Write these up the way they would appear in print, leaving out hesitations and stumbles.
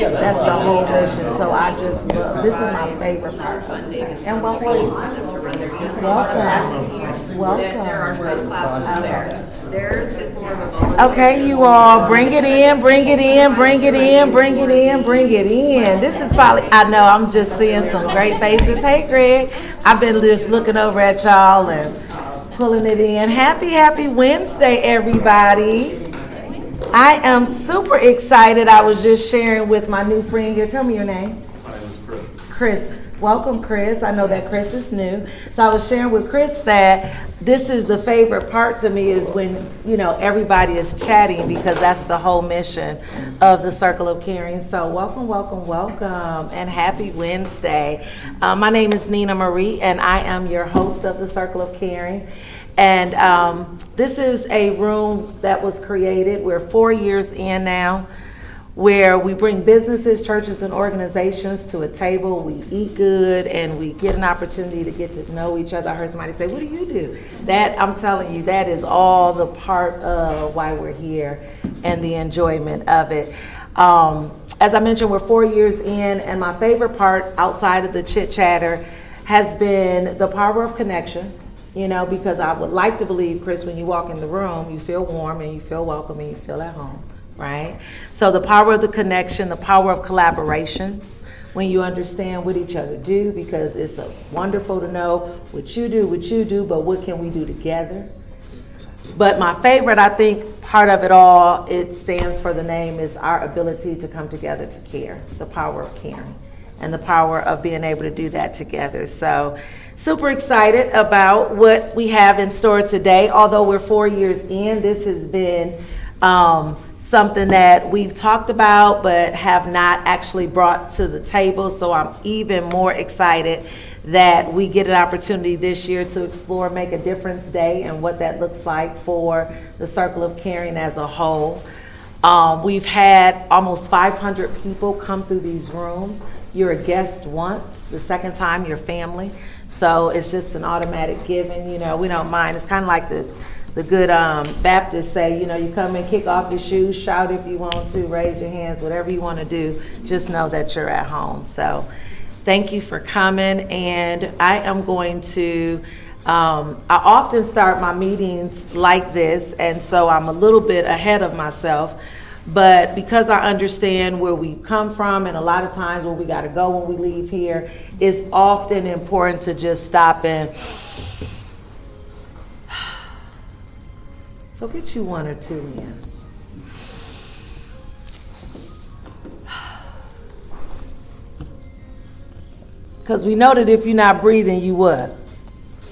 That's the whole mission. So I just love, this is my favorite part. And welcome. There are some classes there. Theirs is more of a volunteer. Okay, you all, bring it in, bring it in, bring it in, bring it in, bring it in. This is probably, I know, I'm just seeing some great faces. Hey, Greg. I've been just looking over at y'all and pulling it in. Happy Wednesday, everybody. I am super excited. I was just sharing with my new friend here. Tell me your name. My name is Chris. Chris. Welcome, Chris. I know that Chris is new. So I was sharing with Chris that this is the favorite part to me is when, everybody is chatting because that's the whole mission of the Circle of Caring. So welcome, and happy Wednesday. My name is Nina Marie, and I am your host of the Circle of Caring. And this is a room that was created. We're 4 years in now, where we bring businesses, churches, and organizations to a table. We eat good, and we get an opportunity to get to know each other. I heard somebody say, what do you do? That, I'm telling you, that is all the part of why we're here and the enjoyment of it. As I mentioned, we're 4 years in, and my favorite part outside of the chit-chatter has been the power of connection. Because I would like to believe, Chris, when you walk in the room, you feel warm and you feel welcome and you feel at home, right? So the power of the connection, the power of collaborations, when you understand what each other do, because it's wonderful to know what you do, but what can we do together? But my favorite, I think, part of it all, it stands for the name, is our ability to come together to care, the power of caring, and the power of being able to do that together. So super excited about what we have in store today. Although we're 4 years in, this has been something that we've talked about but have not actually brought to the table. So I'm even more excited that we get an opportunity this year to explore Make a Difference Day and what that looks like for the Circle of Caring as a whole. We've had almost 500 people come through these rooms. You're a guest once, the second time you're family. So it's just an automatic given, we don't mind. It's kind of like the good Baptists say, you come and kick off your shoes, shout if you want to, raise your hands, whatever you want to do, just know that you're at home. So thank you for coming. And I am going to, I often start my meetings like this, and so I'm a little bit ahead of myself. But because I understand where we come from and a lot of times where we got to go when we leave here, it's often important to just stop and so get you one or two in. Because we know that if you're not breathing, you what?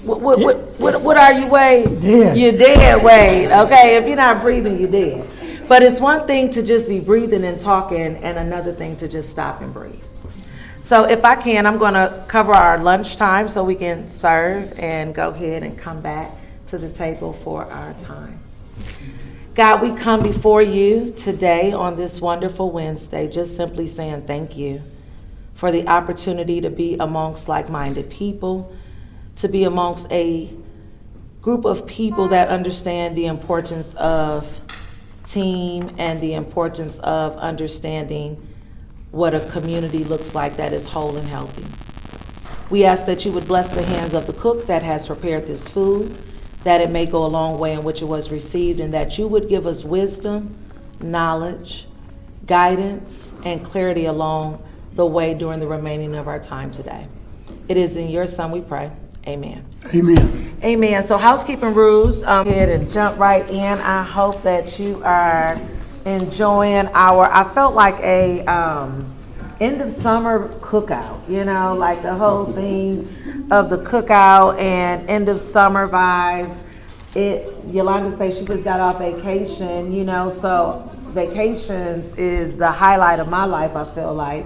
What are you, Wade? Dead. You're dead, Wade. Okay, if you're not breathing, you're dead. But it's one thing to just be breathing and talking, and another thing to just stop and breathe. So if I can, I'm going to cover our lunchtime so we can serve and go ahead and come back to the table for our time. God, we come before you today on this wonderful Wednesday, just simply saying thank you for the opportunity to be amongst like-minded people, to be amongst a group of people that understand the importance of team and the importance of understanding what a community looks like that is whole and healthy. We ask that you would bless the hands of the cook that has prepared this food, that it may go a long way in which it was received, and that you would give us wisdom, knowledge, guidance, and clarity along the way during the remaining of our time today. It is in your Son we pray. Amen. Amen. Amen. So housekeeping rules, go ahead and jump right in. I hope that you are enjoying I felt like a end of summer cookout, like the whole theme of the cookout and end of summer vibes. Yolanda says she just got off vacation, so vacations is the highlight of my life, I feel like,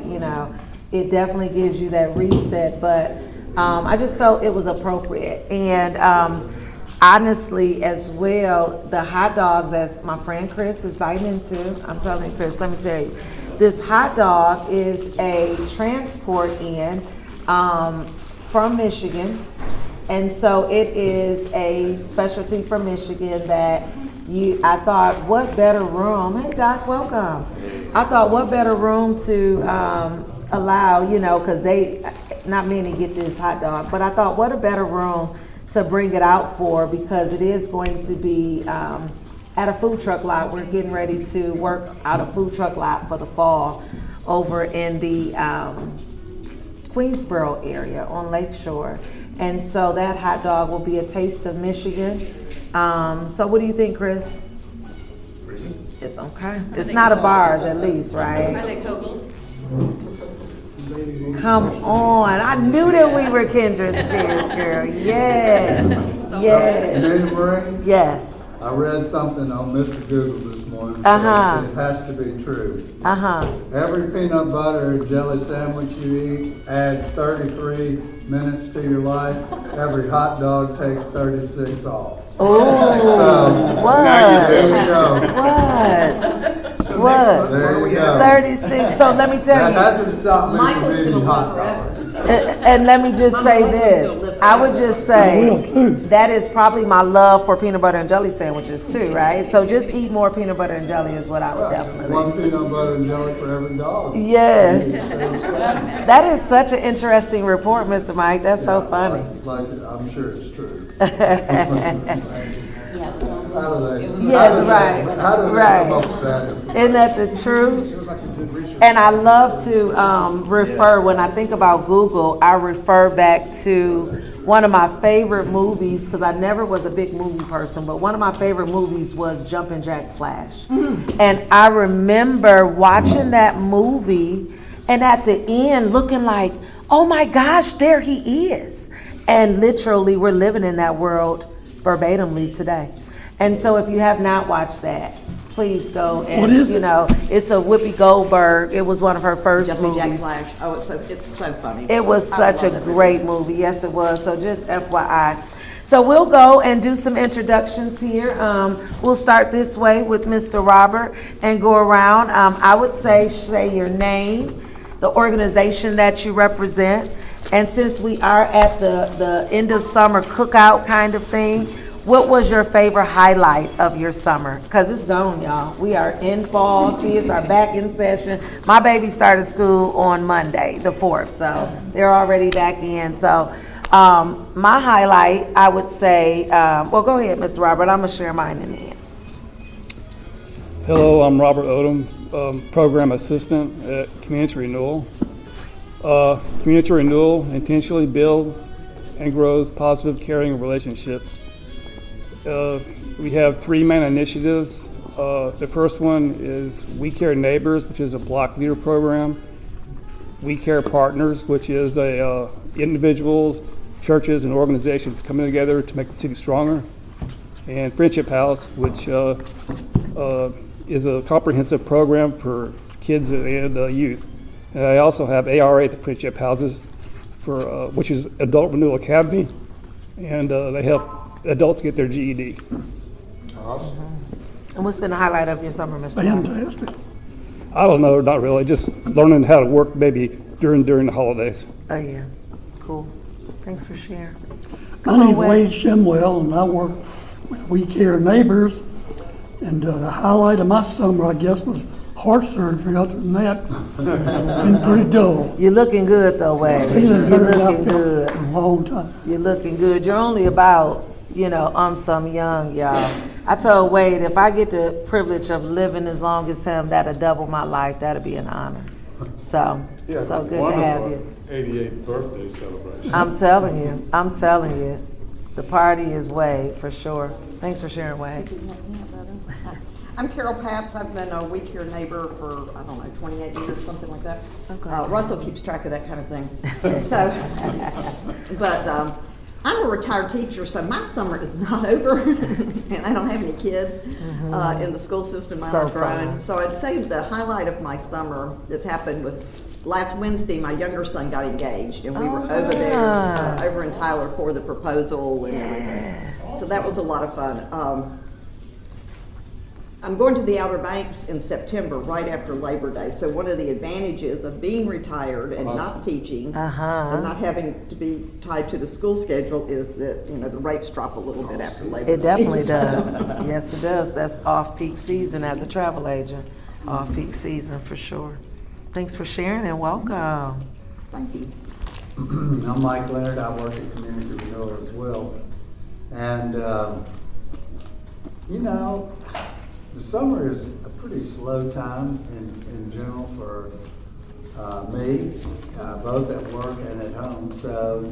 it definitely gives you that reset, but I just felt it was appropriate. And honestly, as well, the hot dogs, as my friend Chris is biting into, I'm telling you, Chris, let me tell you, this hot dog is a transport in from Michigan. And so it is a specialty from Michigan that I thought, what better room? Hey, Doc, welcome. I thought what better room to allow, you know, because not many get this hot dog, but I thought what a better room to bring it out for, because it is going to be at a food truck lot. We're getting ready to work out a food truck lot for the fall over in the Queensboro area on Lakeshore. And so that hot dog will be a taste of Michigan. So what do you think, Chris? It's okay. It's not a bars at least, right? I think CoC's. Come on. I knew that we were kindred spirits, girl. Yes. Yes. Nina Marie, Yes. I read something on Mr. Google this morning. Uh-huh. It has to be true. Uh-huh. Every peanut butter and jelly sandwich you eat adds 33 minutes to your life. Every hot dog takes 36 off. Oh, what? There you go. What? There you go. 36. So let me tell That you. hasn't stopped me from Michael's eating gonna hot live dogs. And let me just say this. I would just say that is probably my love for peanut butter and jelly sandwiches too, right? So just eat more peanut butter and jelly is what I would definitely One say. peanut butter and jelly for every dollar. Yes. That is such an interesting report, Mr. Mike. That's so funny. Like, I'm sure it's true. Yes, right. How did they Right. come up with that? Isn't that the truth? And I love to refer, when I think about Google, I refer back to one of my favorite movies, because I never was a big movie person, but one of my favorite movies was Jumpin' Jack Flash. And I remember watching that movie and at the end looking like, oh my gosh, there he is. And literally we're living in that world verbatimly today. And so if you have not watched that, please go and, What is it? you know, it's a Whoopi Goldberg. It was one of her first Jumping Jack movies. Flash. Oh, it's so funny. It was I such a love it. great movie. Yes, it was. So just FYI. So we'll go and do some introductions here. We'll start this way with Mr. Robert and go around. I would say your name, the organization that you represent. And since we are at the end of summer cookout kind of thing, what was your favorite highlight of your summer? Because it's gone, y'all. We are in fall. Kids are back in session. My baby started school on Monday, the 4th, so they're already back in. So my highlight, I would say, well, go ahead, Mr. Robert. I'm going to share mine in the end. Hello, I'm Robert Odom, Program Assistant at Community Renewal. Community Renewal intentionally builds and grows positive, caring relationships. We have 3 main initiatives. The first one is We Care Neighbors, which is a block leader program. We Care Partners, which is individuals, churches, and organizations coming together to make the city stronger. And Friendship House, which is a comprehensive program for kids and youth. And I also have ARA at the Friendship Houses, which is Adult Renewal Academy, and they help adults get their GED. And what's been the highlight of your summer, Mr. Robert? Fantastic. I don't know, not really, just learning how to work maybe during the holidays. Oh, yeah. Cool. Thanks for sharing. My name's Wade Shimwell, and I work with We Care Neighbors. And the highlight of my summer, I guess, was heart surgery. Other than that, been pretty dull. You're looking good, though, Wade. Feeling You're better than looking I've felt good. in a long time. You're looking good. You're only about, some young, y'all. I told Wade, if I get the privilege of living as long as him, that'll double my life. That'll be an honor. So good to have you. 88th birthday celebration. I'm telling you. The party is Wade, for sure. Thanks for sharing, Wade. I'm Carol Papps. I've been a We Care neighbor for, 28 years, something like that. Okay. Russell keeps track of that kind of thing. But I'm a retired teacher, so my summer is not over, and I don't have any kids in the school system. Mine are grown. So I'd say the highlight of my summer that's happened was last Wednesday. My younger son got engaged, and we were over there, over in Tyler for the proposal and everything. So that was a lot of fun. I'm going to the Outer Banks in September, right after Labor Day. So one of the advantages of being retired and not teaching and not having to be tied to the school schedule is that, the rates drop a little bit after Labor Day. It definitely does. Yes, it does. That's off-peak season as a travel agent. off-peak season for sure. Thanks for sharing and welcome. Thank you. I'm Mike Leonard, I work at Community Renewal as well. And, you know, the summer is a pretty slow time in general for me, both at work and at home. So,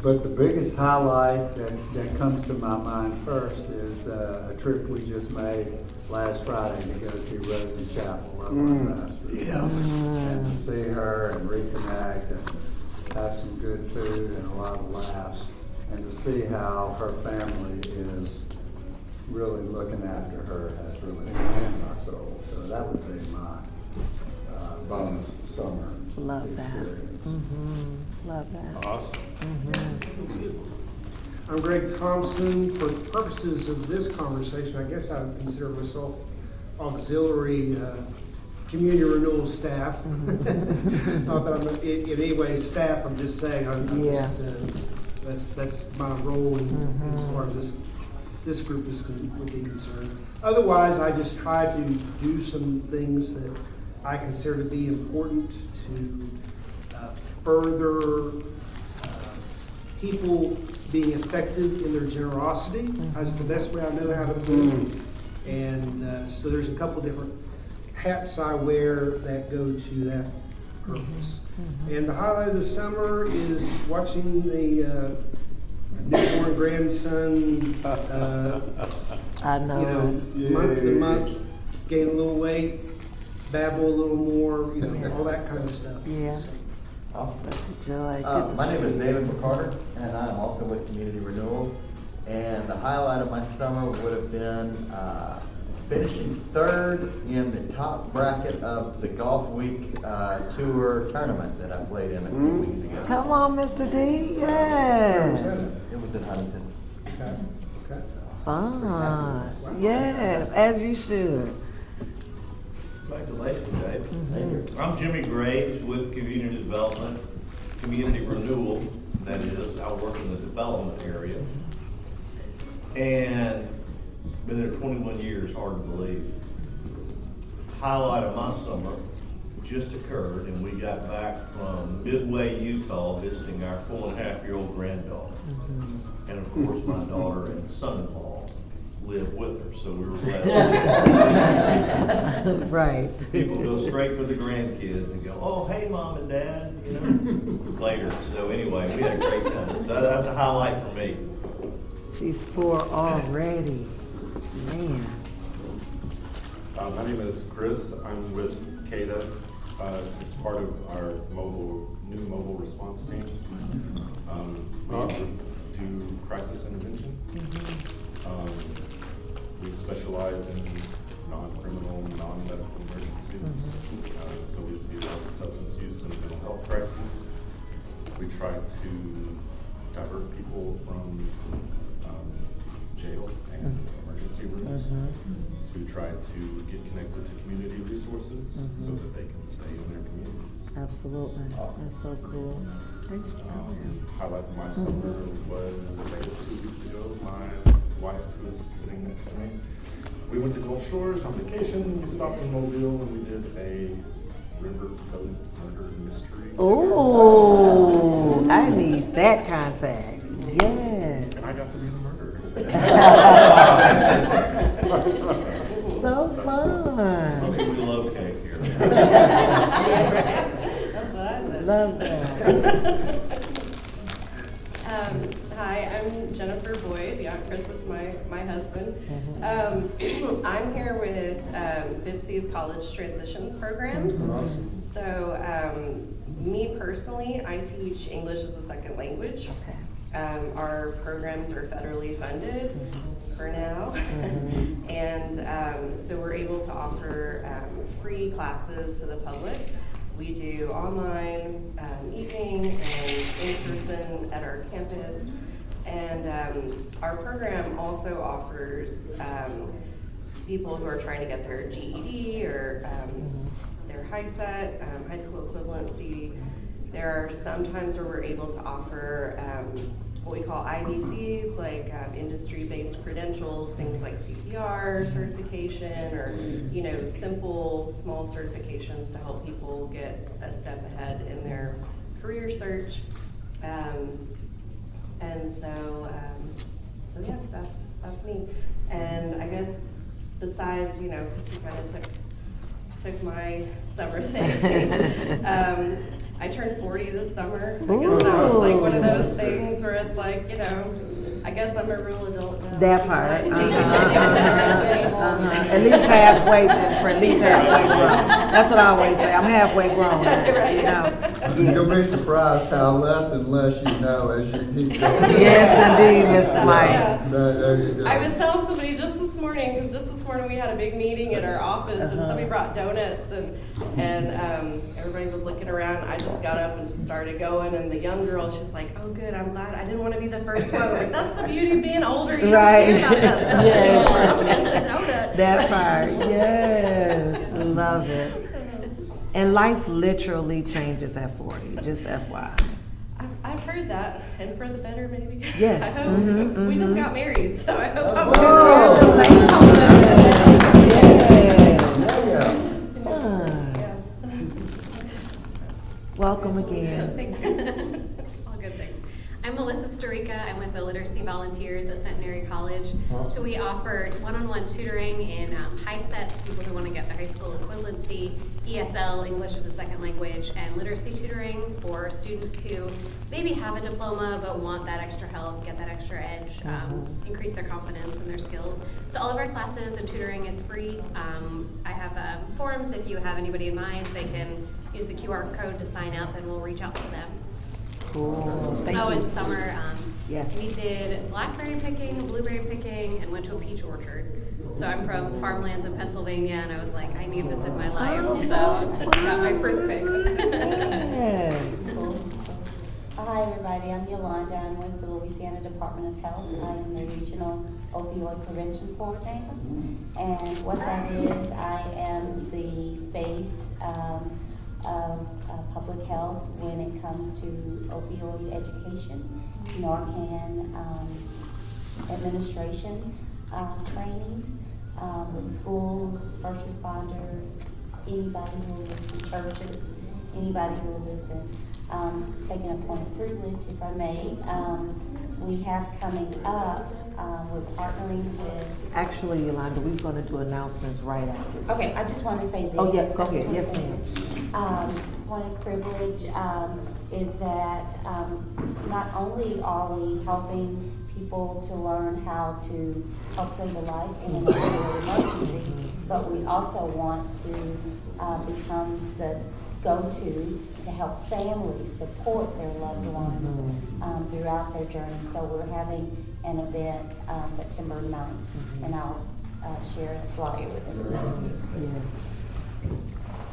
but the biggest highlight that comes to my mind first is a trip we just made last Friday to go see Rose in Chapel up on Pastor. Yeah. And to see her and reconnect and have some good food and a lot of laughs, and to see how her family is really looking after her has really warmed my soul. So that would be my bonus summer Love that. experience. Love that. Awesome. I'm Greg Thompson. For purposes of this conversation, I guess I would consider myself auxiliary community renewal staff. Not that I'm in any way staff, I'm just saying, I'm Yeah. just, that's my role as far as this group would be concerned. Otherwise, I just try to do some things that I consider to be important to further people being effective in their generosity. That's the best way I know how to do it. And so there's a couple different hats I wear that go to that purpose. And the highlight of the summer is watching the newborn grandson, I know. month to month, gain a little weight, babble a little more, all that kind of stuff. Yeah. Awesome. Such a joy. Good to My see name is you. David McCarter, and I'm also with Community Renewal. And the highlight of my summer would have been finishing third in the top bracket of the Golf Week Tour tournament that I played in a few weeks ago. Come on, Mr. D. Yeah. It was in Huntington. Okay. Okay. Fun. Yeah, as you should. Congratulations, Dave. Thank you. I'm Jimmy Graves with Community Development, Community Renewal, that is, I work in the development area. And been there 21 years, hard to believe. Highlight of my summer just occurred, and we got back from Midway, Utah, visiting our 4.5-year-old granddaughter. And of course, my daughter and son-in-law live with her, so we were glad. Right. People go straight for the grandkids and go, oh, hey, mom and dad, later. So anyway, we had a great time. So that's a highlight for me. She's 4 already. Man. My name is Chris. I'm with CADA. It's part of our new mobile response team. We do crisis intervention. We specialize in non-criminal, non-medical emergencies. So we see a lot of substance use and mental health crises. We try to divert people from jail and emergency rooms to try to get connected to community resources so that they can stay in their communities. Absolutely. That's so cool. Thanks for coming. Highlight of my summer was Vegas 2 weeks ago. My wife was sitting next to me. We went to Gulf Shores on vacation. We stopped in Mobile and we did a river code murder mystery. Oh, I need that contact. Yes. And I got to be the murderer. So fun. Okay, we locate here. That's what I said. Love that. Hi, I'm Jennifer Boyd. Yeah, Chris is my husband. I'm here with BIPC's College Transitions Programs. So me personally, I teach English as a second language. Okay. Our programs are federally funded for now. And so we're able to offer free classes to the public. We do online, evening, and in-person at our campus. And our program also offers people who are trying to get their GED or their high school equivalency. There are some times where we're able to offer what we call IDCs, like industry-based credentials, things like CPR certification, or simple, small certifications to help people get a step ahead in their career search. And so yeah, that's me. And I guess besides, because you kind of took my summer thing. I turned 40 this summer. I guess that was like one of those things where it's like, I guess I'm a real adult now. That part. At least halfway, at least halfway grown. That's what I always say. I'm halfway grown now, You'll be surprised how less and less you know as you keep going. Yes, indeed, Mr. Mike. Yeah. There you go. I was telling somebody just this morning, because just this morning we had a big meeting at our office, and somebody brought donuts, and everybody was looking around. I just got up and just started going, and the young girl, she's like, "Oh, good, I'm glad. I didn't want to be the first one." Like, that's the beauty of being older. You Right. don't care about that stuff Yes. anymore. I'm getting the donut. That part, yes, love it. And life literally changes at 40, just FYI. I've heard that, and for the better, maybe. Yes. I hope. We just got married, so I hope I'm Whoa. Yeah. Welcome again. Thank you. All good things. I'm Melissa Storica. I'm with the Literacy Volunteers at Centenary College. So we offer one-on-one tutoring in high sets, people who want to get the high school equivalency, ESL, English as a second language, and literacy tutoring for students who maybe have a diploma but want that extra help, get that extra edge, increase their confidence and their skills. So all of our classes and tutoring is free. I have forums. If you have anybody in mind, they can use the QR code to sign up, and we'll reach out to them. Cool, thank you. In summer, Yes. we did blackberry picking, blueberry picking, and went to a peach orchard. So I'm from farmlands in Pennsylvania, and I was like, I need this in my life, so I got my fruit picks. Yes. Hi, everybody. I'm Yolanda. I'm with the Louisiana Department of Health. I am the Regional Opioid Prevention Coordinator. And what that is, I am the face of public health when it comes to opioid education, Narcan administration trainings with schools, first responders, anybody who will listen, churches, anybody who will listen. Taking a point of privilege, if I may, we have coming up, we're partnering with... Actually, Yolanda, we're going to do announcements right after this. Okay, I just want to say this. Oh, yeah, go I just ahead. want to Yes, say ma'am. this. Point of privilege is that not only are we helping people to learn how to help save a life in an opioid emergency, but we also want to become the go-to to help families support their loved ones throughout their journey. So we're having an event September 9th, and I'll share a flyer with everybody. Yes.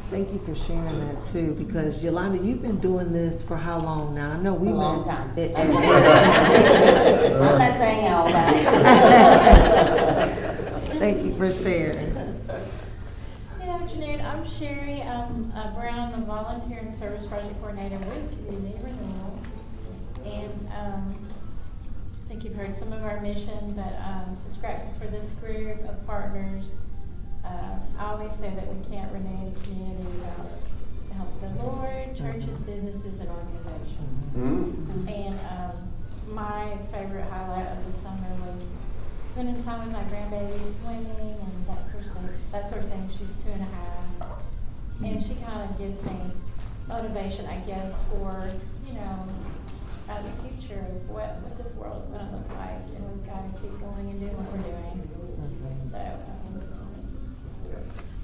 Thank you for sharing that too, because Yolanda, you've been doing this for how long now? I know we A long met- time. it- I'm not saying all that. Thank you for sharing. Good afternoon, I'm Sherry. I'm Brown, the Volunteer and Service Project Coordinator with Community Renewal. And I think you've heard some of our mission, but just grateful for this group of partners. I always say that we can't rename the community without the help of the Lord, churches, businesses, and organizations. And my favorite highlight of the summer was spending time with my grandbaby, swimming, and that sort of thing. She's 2.5, and she kind of gives me motivation, I guess, for the future of what this world is going to look like, and we've got to keep going and doing what we're doing. So.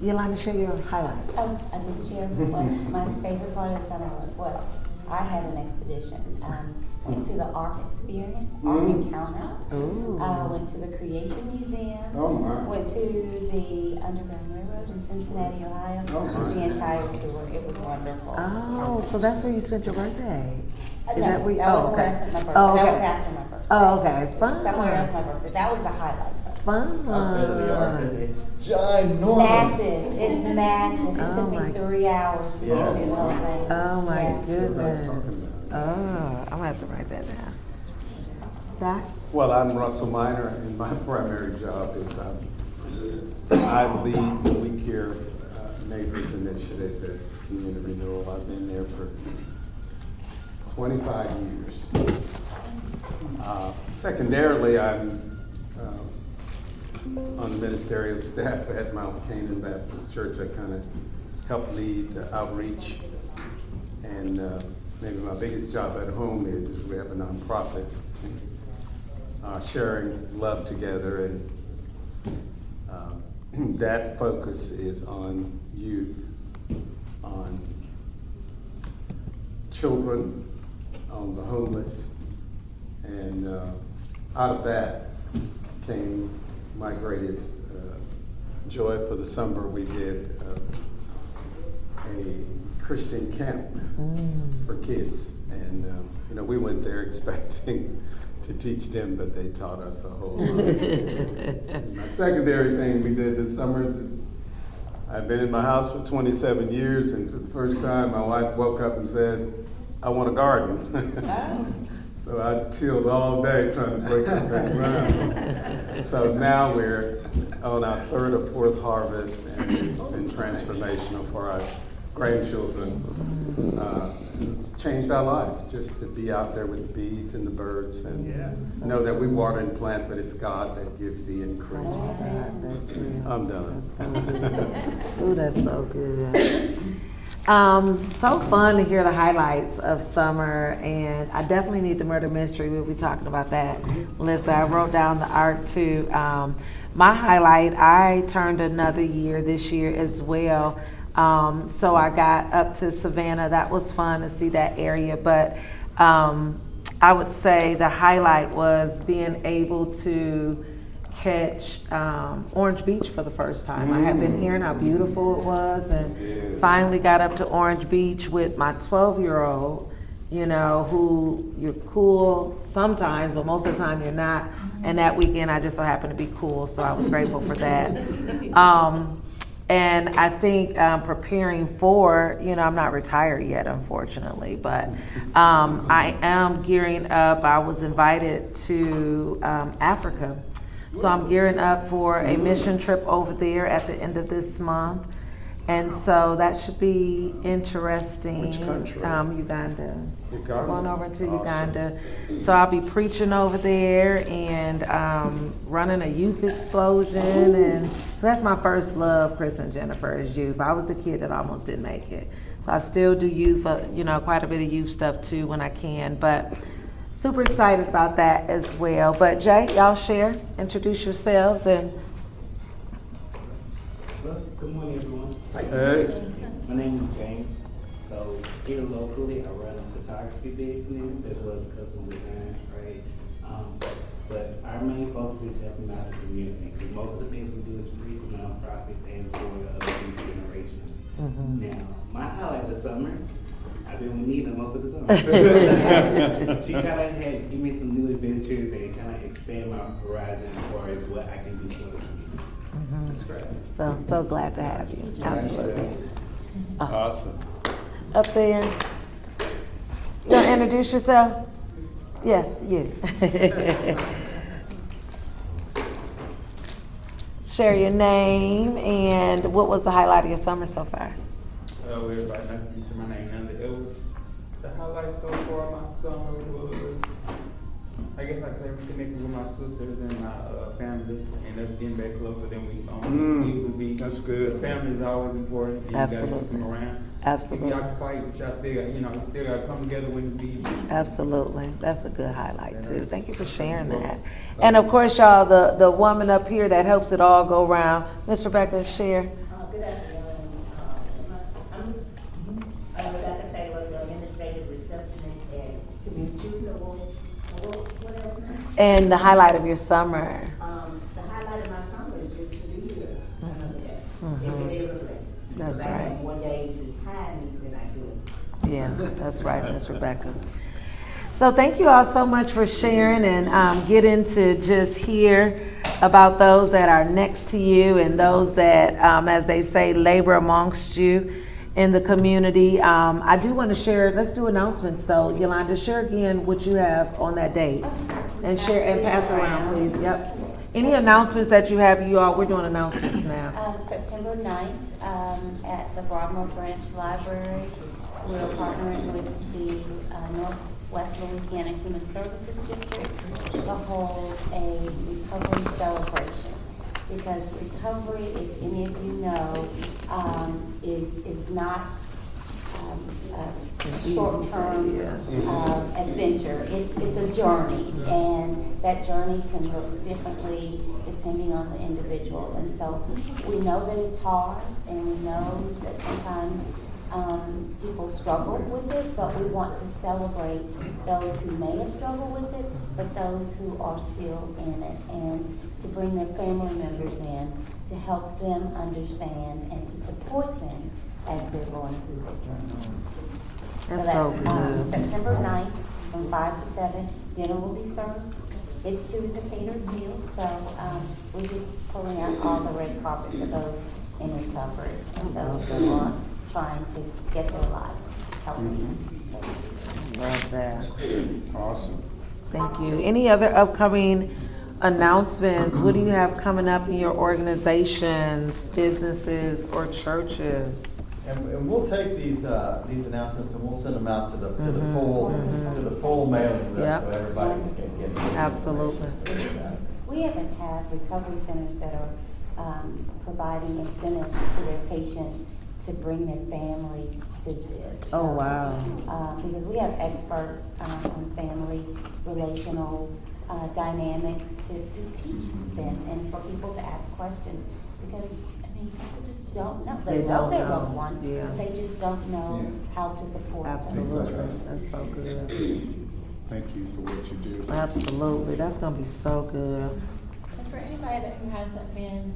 Yolanda, share your highlight. Oh, I didn't share what my favorite part of the summer was. Well, I had an expedition. Went to the Ark Experience, Ark Encounter. Went to the Creation Museum. Oh, my. Went to the Underground Railroad in Cincinnati, Ohio. The entire tour. It was wonderful. Oh, so that's where you spent your birthday. Is No, where you- that was oh, where I okay. spent my birthday. Oh, That okay. was after my birthday. Oh, okay. Fun. Somewhere else my birthday. That was the highlight. Fun. I've been to the Ark, and it's ginormous. Massive. It's massive. It Oh took my- me 3 hours to get Yes. through the whole thing. Oh my Yeah. goodness. Oh, I'm gonna have to write that down. Doc? Well, I'm Russell Minor, and my primary job is I lead the We Care Neighbors Initiative at Community Renewal. I've been there for 25 years. Secondarily, I'm on the ministerial staff at Mount Canaan Baptist Church. I kind of help lead outreach, and maybe my biggest job at home is we have a nonprofit sharing love together, and that focus is on youth, on children, on the homeless, and out of that came my greatest joy for the summer. We did a Christian camp for kids, and we went there expecting to teach them, but they taught us a whole lot. My secondary thing we did this summer is I've been in my house for 27 years, and for the first time my wife woke up and said, I want a garden. So I tilled all day trying to break up that ground. So now we're on our third or fourth harvest, and it's been transformational for our grandchildren. It's changed our life just to be out there with the bees and the birds, and know that we water and plant, but it's God that gives the increase. I'm done. Ooh, that's so good. So fun to hear the highlights of summer, and I definitely need the murder mystery. We'll be talking about that. Melissa, I wrote down the art too. My highlight, I turned another year this year as well. So I got up to Savannah. That was fun to see that area, but I would say the highlight was being able to catch Orange Beach for the first time. I have been hearing how beautiful it was, and finally got up to Orange Beach with my 12-year-old, who you're cool sometimes, but most of the time you're not. And that weekend I just so happened to be cool, so I was grateful for that. And I think preparing for, I'm not retired yet, unfortunately, but I am gearing up. I was invited to Africa. So I'm gearing up for a mission trip over there at the end of this month. And so that should be interesting. Which country? Uganda. Uganda. Going over to Awesome. Uganda. So I'll be preaching over there and running a youth explosion. And that's my first love, Chris and Jennifer, is youth. I was the kid that almost didn't make it. So I still do youth, quite a bit of youth stuff too when I can. But super excited about that as well. But Jay, y'all share, introduce yourselves, and Well, good morning, everyone. Hey. My name is James. So here locally, I run a photography business as well as custom design, right? But our main focus is helping out the community, because most of the things we do is free for nonprofits and for other future generations. Now, my highlight of summer, I've been with Nina most of the summer. She kind of had give me some new adventures and kind of expand my horizon as far as what I can do for the community. That's right. so glad to have you. Absolutely. Awesome. Up there. You want to introduce yourself? Yes, you. Share your name and what was the highlight of your summer so far? Hello, everybody. Nice to meet you. My name is Nanda. The highlight so far my summer was, I guess I could say, reconnecting with my sisters and my family, and us getting back closer than we usually be. That's good. So family is always important. And Absolutely. You gotta keep them around. Absolutely. Y'all can fight, but y'all still, still gotta come together when you need. Absolutely. That's a good highlight too. Thank you for sharing that. And of course, y'all, the woman up here that helps it all go round, Miss Rebecca, share. Good afternoon. I'm Rebecca Taylor, the administrative receptionist at Community Renewal. What else, ma'am? And the highlight of your summer. The highlight of my summer is just to be here another day. Every day is a blessing. That's Because I right. have more days behind me than I do. Yeah, that's right, Miss Rebecca. So thank you all so much for sharing and getting to just hear about those that are next to you and those that, as they say, labor amongst you in the community. I do want to share, let's do announcements though. Yolanda, share again what you have on that date. And share and pass around, please. Yep. Any announcements that you have, you all? We're doing announcements now. September 9th, at the Broadmoor Branch Library, we're partnering with the Northwest Louisiana Human Services District to hold a recovery celebration. Because recovery, if any of you know, is not a short-term adventure. It's a journey, and that journey can look differently depending on the individual. And so we know that it's hard, and we know that sometimes people struggle with it, but we want to celebrate those who may have struggled with it, but those who are still in it, and to bring their family members in to help them understand and to support them as they're going through their journey. That's So so that's good. September 9th from 5 to 7. Dinner will be served. It's to the catered meal, so we're just pulling out all the red carpet for those in recovery and those who are trying to get their lives healthy. Love that. Awesome. Thank you. Any other upcoming announcements? What do you have coming up in your organizations, businesses, or churches? And we'll take these announcements and we'll send them out to the full mailing list Yep. so everybody can get it. Absolutely. We even have recovery centers that are providing incentives to their patients to bring their family to this. Oh, wow. Because we have experts on family relational dynamics to teach them and for people to ask questions. Because, I mean, people just don't know. They love their loved one, Yeah. but they just don't know how to support them. Absolutely. That's so good. Thank you for what you do. Absolutely. That's going to be so good. And for anybody who hasn't been,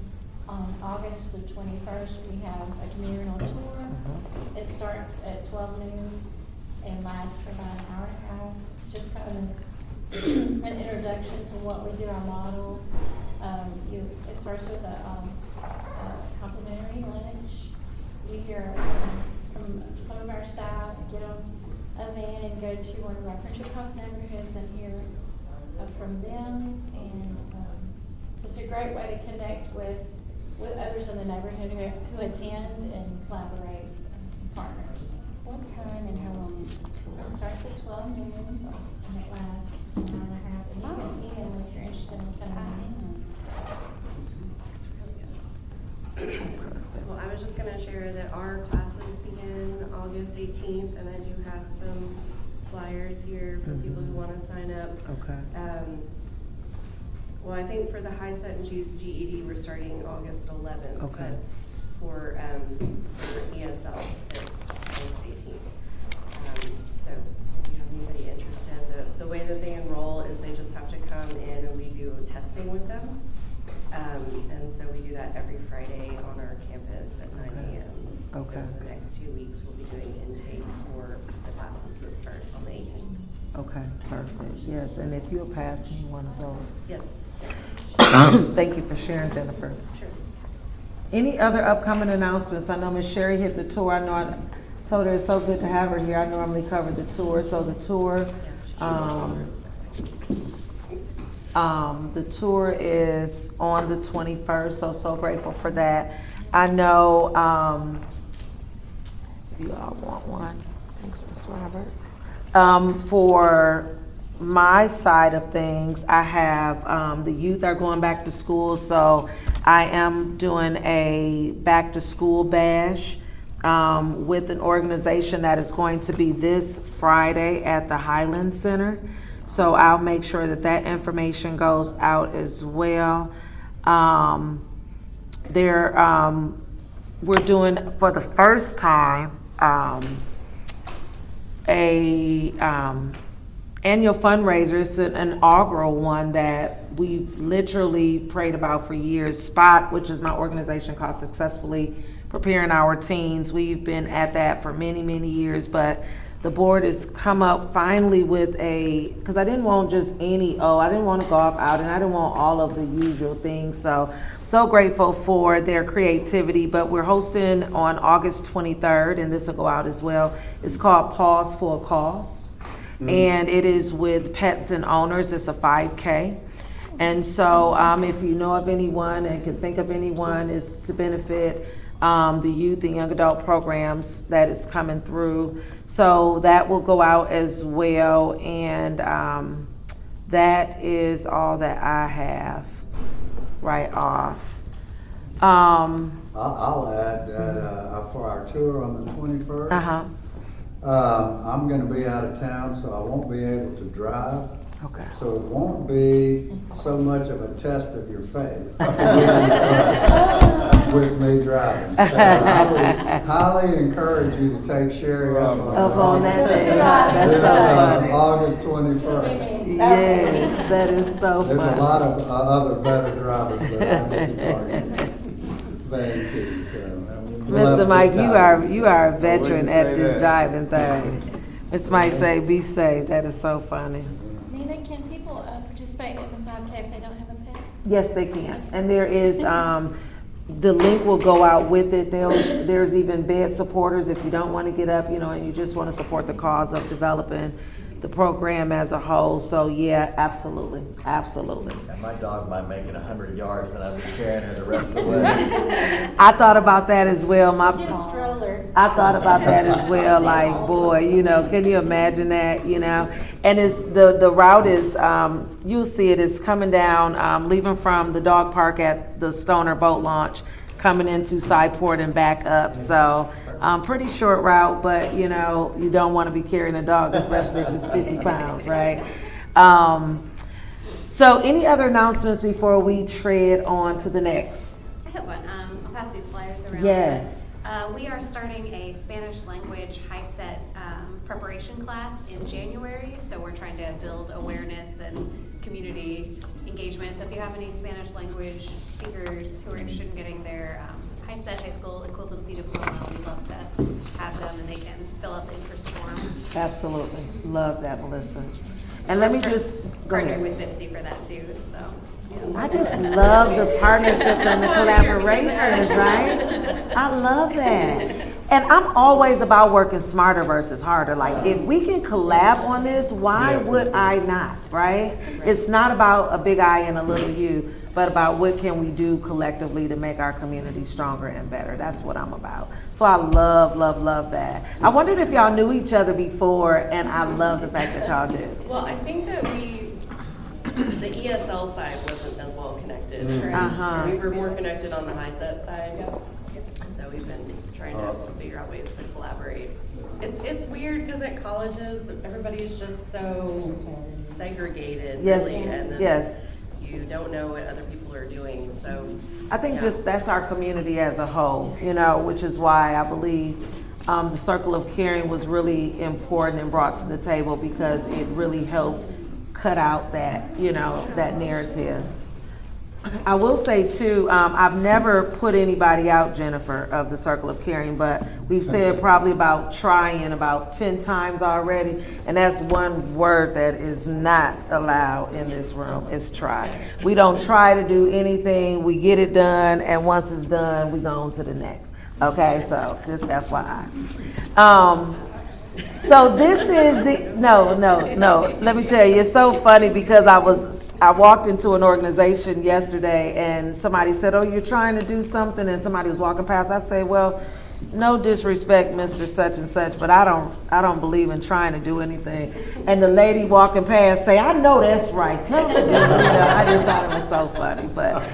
on August the 21st, we have a community renewal tour. It starts at 12 noon and lasts for about an hour and a half. It's just kind of an introduction to what we do, our model. It starts with a complimentary lunch. You hear from some of our staff, get on a van and go to one of our Friendship House neighborhoods and hear from them. And it's a great way to connect with others in the neighborhood who attend and collaborate and partners. What time and how long is the tour? It starts at 12 noon and it lasts an hour and a half. And you can email me if you're interested in coming. Well, I was just gonna share that our classes begin August 18th, and I do have some flyers here for people who wanna sign up. Okay. Well, I think for the high set and GED, we're starting August 11th. Okay. But for ESL, it's August 18th. So if you have anybody interested, the way that they enroll is they just have to come in and we do testing with them. And so we do that every Friday on our campus at 9 a.m. Okay. So for the next 2 weeks, we'll be doing intake for the classes that start on the 18th. Okay, perfect. Yes, and if you'll pass me one of those. Yes. Thank you for sharing, Jennifer. Sure. Any other upcoming announcements? I know Miss Sherry hit the tour. I know I told her it's so good to have her here. I normally cover the tour. So the tour, the tour is on the 21st. So grateful for that. I know you all want one. Thanks, Mr. Robert. For my side of things, I have the youth are going back to school, so I am doing a back to school bash with an organization that is going to be this Friday at the Highland Center. So I'll make sure that that information goes out as well. We're doing for the first time annual fundraiser. It's an inaugural one that we've literally prayed about for years. SPOT, which is my organization called Successfully Preparing Our Teens. We've been at that for many, many years, but the board has come up finally with because I didn't want just I didn't want to golf out, and I didn't want all of the usual things. So grateful for their creativity, but we're hosting on August 23rd, and this will go out as well. It's called Pause for a Cause. and it is with pets and owners. It's a 5K. And so if you know of anyone and can think of anyone, it's to benefit the youth and young adult programs that is coming through. So that will go out as well. And that is all that I have right off. I'll add that for our tour on the 21st, I'm going to be out of town, so I won't be able to drive. Okay. So it won't be so much of a test of your faith with me driving. So I would highly encourage you to take Sherry up on that day. This August 21st. Yes, that is so There's funny. a lot of other better drivers, but I get the car games. Thank you. So, we'll have a Mr. good Mike, time. you are a veteran at this driving thing. Mr. Mike say, be safe. That is so funny. Nina, can people participate in the 5K if they don't have a pet? Yes, they can. And there is, the link will go out with it. There's even bed supporters if you don't want to get up, and you just want to support the cause of developing the program as a whole. So yeah, absolutely, absolutely. And my dog might make it 100 yards, then I'll be carrying her the rest of the way. I thought about that as well. Get a stroller. I thought about that as well. Like, boy, can you imagine that? And it's the route is you'll see it is coming down, leaving from the dog park at the Stoner boat launch, coming into Sideport and back up. So pretty short route, but you don't want to be carrying a dog, especially if it's 50 pounds, right? So any other announcements before we tread on to the next? I have one. I'll pass these flyers around. Yes. We are starting a Spanish language high-set preparation class in January, so we're trying to build awareness and community engagement. So if you have any Spanish language speakers who are interested in getting their high-set high school equivalency diploma, we'd love to have them, and they can fill out the interest form. Absolutely. Love that, Melissa. And let me just partner with Bitsy for that too, so. Yeah. I just love the partnerships and the collaborations, right? I love that. And I'm always about working smarter versus harder. Like, if we can collab on this, why would I not, right? It's not about a big I and a little you, but about what can we do collectively to make our community stronger and better. That's what I'm about. So I love, love, love that. I wondered if y'all knew each other before, and I love the fact that y'all did. Well, I think that the ESL side wasn't as well connected. We were more connected on the high-set side. So we've been trying to figure out ways to collaborate. It's weird because at colleges, everybody's just so segregated, really, and you don't know what other people are doing. So I think just that's our community as a whole, which is why I believe the Circle of Caring was really important and brought to the table, because it really helped cut out that, that narrative. I will say too, I've never put anybody out, Jennifer, of the Circle of Caring, but we've said probably about trying about 10 times already, and that's one word that is not allowed in this room, is try. We don't try to do anything, we get it done, and once it's done, we go on to the next. Okay, so just FYI. So this is no. Let me tell you, it's so funny because I walked into an organization yesterday and somebody said, "Oh, you're trying to do something," and somebody was walking past. I say, "Well, no disrespect, Mr. Such and Such, but I don't believe in trying to do anything." And the lady walking past say, "I know that's right. Tell me." I just thought it was so funny, but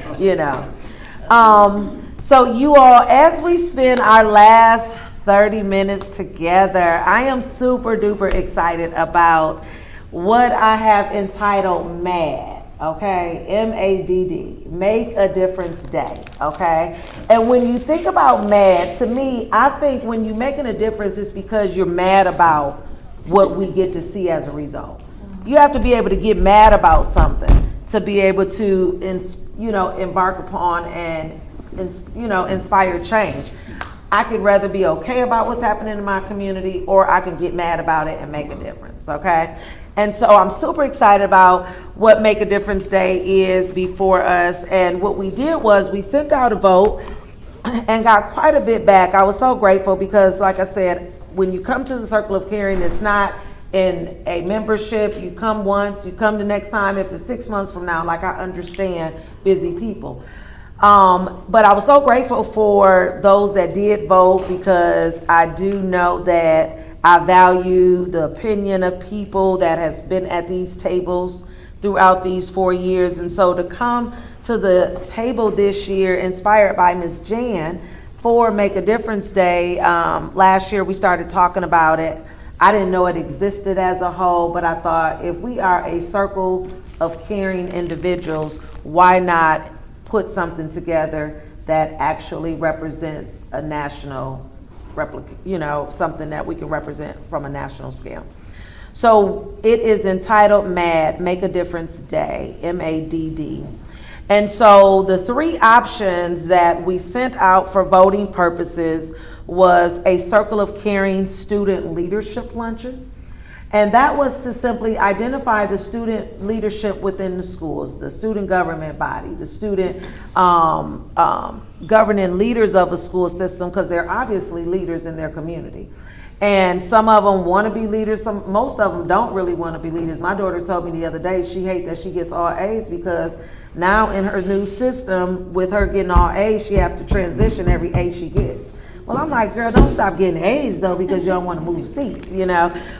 So you all, as we spend our last 30 minutes together, I am super duper excited about what I have entitled MADD, okay? MADD, Make a Difference Day, okay? And when you think about MADD, to me, I think when you're making a difference, it's because you're mad about what we get to see as a result. You have to be able to get mad about something to be able to, embark upon and, inspire change. I could rather be okay about what's happening in my community, or I can get mad about it and make a difference, okay? And so I'm super excited about what Make a Difference Day is before us. And what we did was we sent out a vote and got quite a bit back. I was so grateful because, like I said, when you come to the Circle of Caring, it's not in a membership, you come once, you come the next time. If it's 6 months from now, like, I understand busy people. But I was so grateful for those that did vote, because I do know that I value the opinion of people that has been at these tables throughout these 4 years. And so to come to the table this year, inspired by Ms. Jan, for Make a Difference Day, last year we started talking about it. I didn't know it existed as a whole, but I thought, if we are a circle of caring individuals, why not put something together that actually represents a national replica, something that we can represent from a national scale. So it is entitled MADD, Make a Difference Day, MADD. And so the 3 options that we sent out for voting purposes was a Circle of Caring student leadership luncheon. And that was to simply identify the student leadership within the schools, the student government body, the student governing leaders of a school system, because they're obviously leaders in their community. And some of them want to be leaders, most of them don't really want to be leaders. My daughter told me the other day she hates that she gets all A's, because now in her new system, with her getting all A's, she have to transition every A she gets. Well, I'm like, girl, don't stop getting A's though, because you don't want to move seats,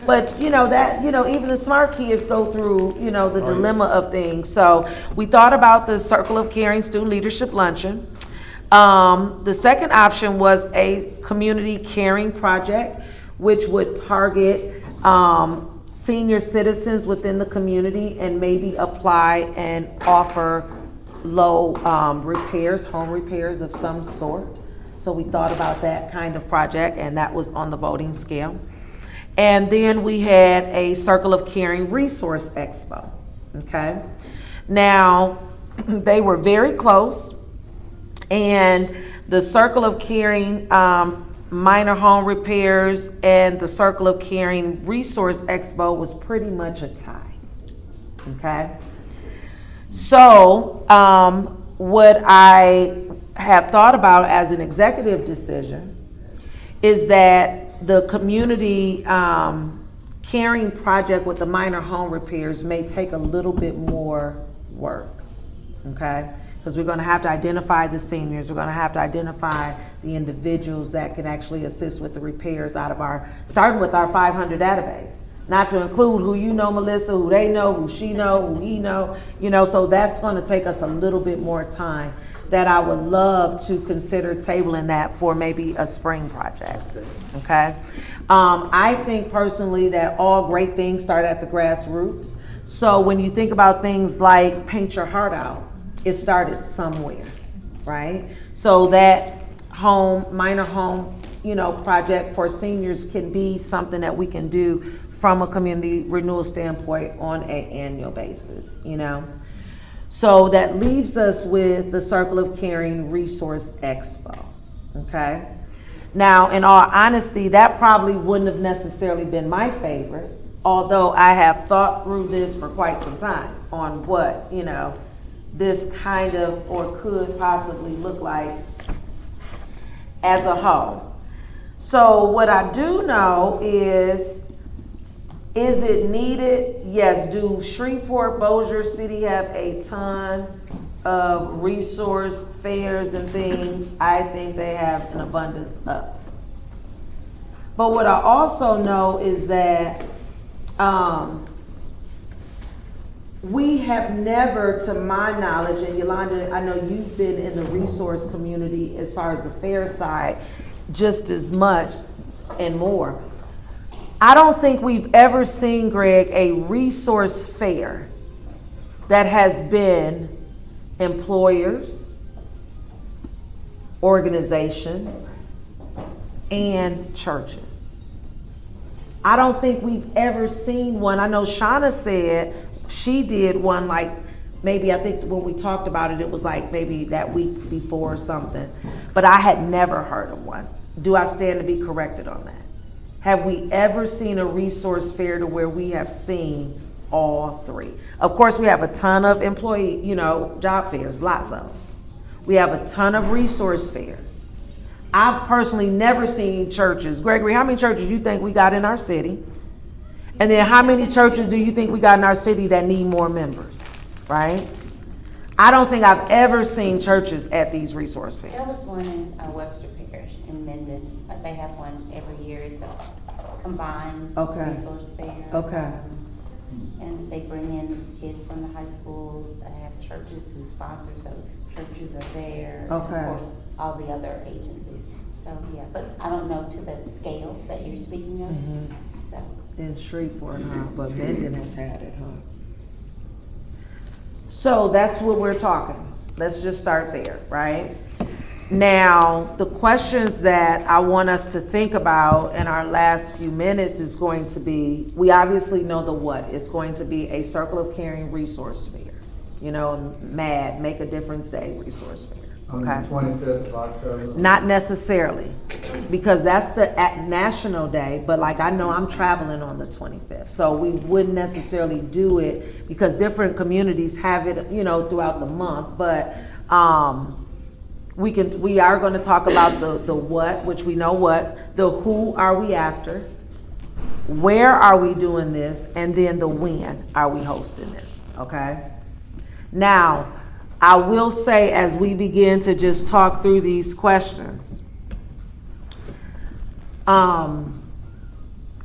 But even the smart kids go through, the dilemma of things. So we thought about the Circle of Caring Student Leadership Luncheon. The second option was a community caring project, which would target senior citizens within the community and maybe apply and offer low repairs, home repairs of some sort. So we thought about that kind of project, and that was on the voting scale. And then we had a Circle of Caring Resource Expo, okay? Now, they were very close, and the Circle of Caring minor home repairs and the Circle of Caring Resource Expo was pretty much a tie, okay? So what I have thought about as an executive decision is that the community caring project with the minor home repairs may take a little bit more work, okay? Because we're going to have to identify the seniors, we're going to have to identify the individuals that can actually assist with the repairs starting with our 500 database. Not to include who Melissa, who they know, who she know, who he know, so that's going to take us a little bit more time. That I would love to consider tabling that for maybe a spring project, okay? I think personally that all great things start at the grassroots. So when you think about things like Paint Your Heart Out, it started somewhere, right? So that minor home, project for seniors can be something that we can do from a community renewal standpoint on an annual basis, So that leaves us with the Circle of Caring Resource Expo, okay? Now, in all honesty, that probably wouldn't have necessarily been my favorite, although I have thought through this for quite some time on what, this kind of or could possibly look like as a whole. So what I do know is it needed? Yes. Do Shreveport, Bossier City have a ton of resource fairs and things? I think they have an abundance of. But what I also know is that we have never, to my knowledge, and Yolanda, I know you've been in the resource community as far as the fair side just as much and more. I don't think we've ever seen, Greg, a resource fair that has been employers, organizations, and churches. I don't think we've ever seen one. I know Shauna said she did one, like maybe, I think when we talked about it, it was like maybe that week before or something. But I had never heard of one. Do I stand to be corrected on that? Have we ever seen a resource fair to where we have seen all three? Of course, we have a ton of employee, job fairs, lots of them. We have a ton of resource fairs. I've personally never seen churches. Gregory, how many churches do you think we got in our city? And then how many churches do you think we got in our city that need more members, right? I don't think I've ever seen churches at these resource fairs. There was one in Webster Parish in Minden. They have one every year. It's a combined Okay. resource fair. Okay. And they bring in kids from the high school. They have churches who sponsor, so churches are there. Okay. And of course, all the other agencies. So, yeah, but I don't know to the scale that you're speaking of. Mhm. So. In Shreveport, huh? But Minden has had it, huh? So that's what we're talking. Let's just start there, right? Now, the questions that I want us to think about in our last few minutes is going to be, we obviously know the what. It's going to be a Circle of Caring resource fair. You know, MAD, Make a Difference Day resource fair. On the Okay? 25th of October. Not necessarily, because that's the national day, but like I know I'm traveling on the 25th, so we wouldn't necessarily do it because different communities have it, you know, throughout the month, but we are going to talk about the what, which we know what, the who are we after, where are we doing this, and then the when are we hosting this, okay? Now, I will say as we begin to just talk through these questions,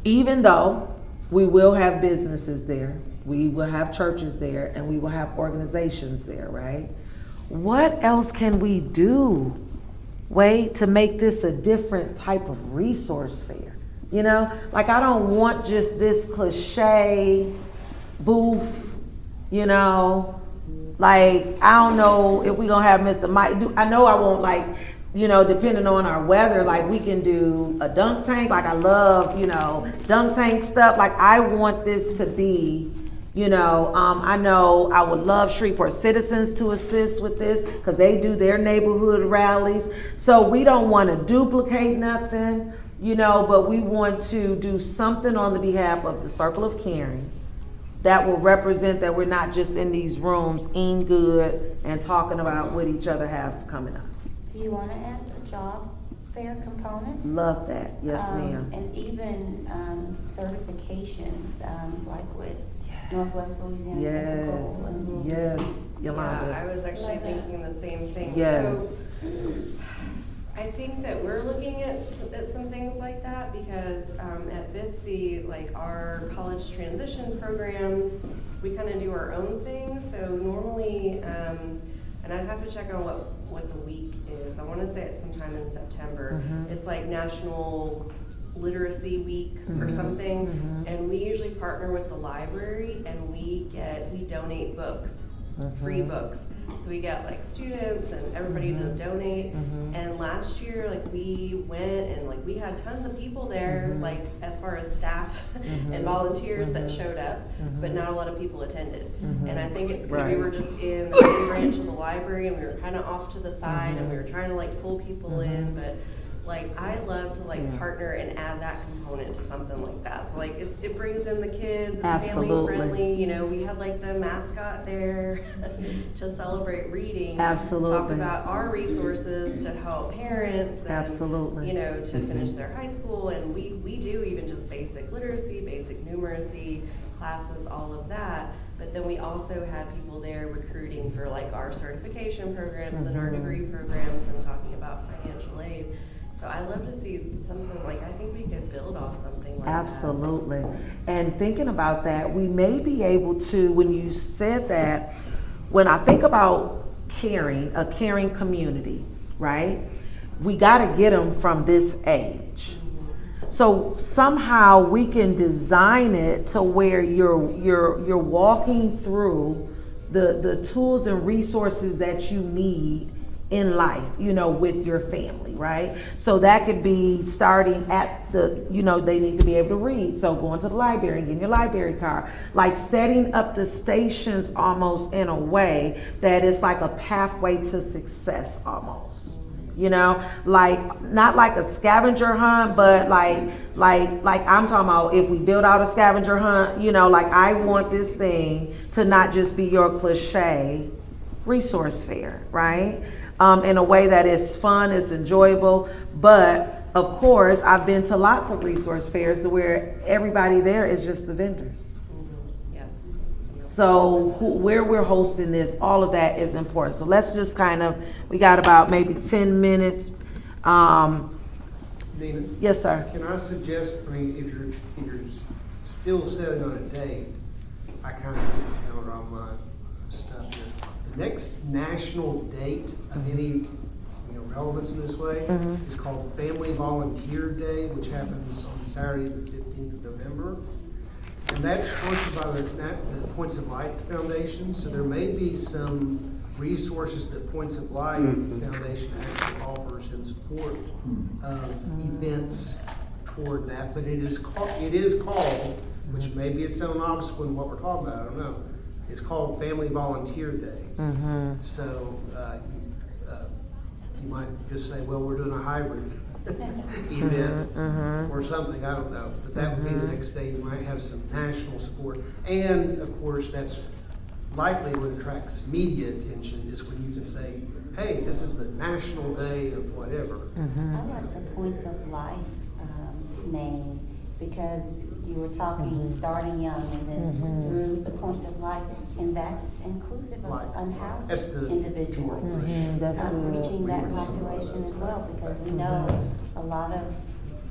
even though we will have businesses there, we will have churches there, and we will have organizations there, right? What else can we do, Wade, to make this a different type of resource fair? You know, like I don't want just this cliche booth, you know, like, I don't know if we're going to have Mr. Mike. I know I won't, like, you know, depending on our weather, like we can do a dunk tank. Like I love, you know, dunk tank stuff. Like I want this to be, you know, I know I would love Shreveport citizens to assist with this because they do their neighborhood rallies. So we don't want to duplicate nothing, you know, but we want to do something on the behalf of the Circle of Caring that will represent that we're not just in these rooms eating good and talking about what each other have coming up. Do you want to add the job fair component? Love that. Yes, ma'am. And even certifications, like with Northwest Louisiana Technical. And Yes, Yolanda. Yeah, I was actually thinking the same thing. Yes. So, I think that we're looking at some things like that because at BIPSI, like our college transition programs, we kind of do our own thing. So normally, and I'd have to check on what the week is. I want to say it's sometime in September. Mm-hmm. It's like National Literacy Week or Mhm. something, Mhm. and we usually partner with the library and we donate books. Free books. So we get like students and everybody to donate. And last year, like we went and like we had tons of people there, like as far as staff and volunteers that showed up, but not a lot of people attended. And I think it's because we were just in the main branch of the library and we were kind of off to the side and we were trying to like pull people in, but like I love to like partner and add that component to something like that. So like it brings in the kids, it's family friendly. You know, we had like the mascot there to celebrate reading. Absolutely. Talk about our resources to help parents. And, Absolutely. You know, to finish their high school, and we do even just basic literacy, basic numeracy classes, all of that. But then we also had people there recruiting for like our certification programs and our degree programs and talking about financial aid. So I love to see something like, I think we could build off something like that. Absolutely. And thinking about that, we may be able to, when you said that, when I think about caring, a caring community, right? We got to get them from this age. So somehow we can design it to where you're walking through the tools and resources that you need in life, you know, with your family, right? So that could be starting at the, you know, they need to be able to read. So going to the library and getting your library card, like setting up the stations almost in a way that it's like a pathway to success almost. You know, like not like a scavenger hunt, but like I'm talking about if we build out a scavenger hunt, you know, like I want this thing to not just be your cliche resource fair, right? In a way that is fun, it's enjoyable, but of course, I've been to lots of resource fairs where everybody there is just the vendors. Yeah. So where we're hosting this, all of that is important. So let's just we got about maybe 10 minutes. Nina? Yes, sir. Can I suggest, I mean, if you're still setting on a date, I kind of counter on my stuff here. The next national date of any relevance in this way is called Family Volunteer Day, which happens on Saturday, the 15th of November. And that's sponsored by the Points of Light Foundation, so there may be some resources that Points of Light Foundation actually offers in support of events toward that. But it is called, which may be its own obstacle in what we're talking about, I don't know. It's called Family Volunteer Day. So you might just say, well, we're doing a hybrid event or something, I don't know. But that would be the next day. You might have some national support. And of course, that's likely what attracts media attention, is when you can say, hey, this is the national day of whatever. I like the Points of Life name, because you were talking starting young and then through the Points of Life, and that's inclusive of unhoused individuals. Reaching that population as well, because we know a lot of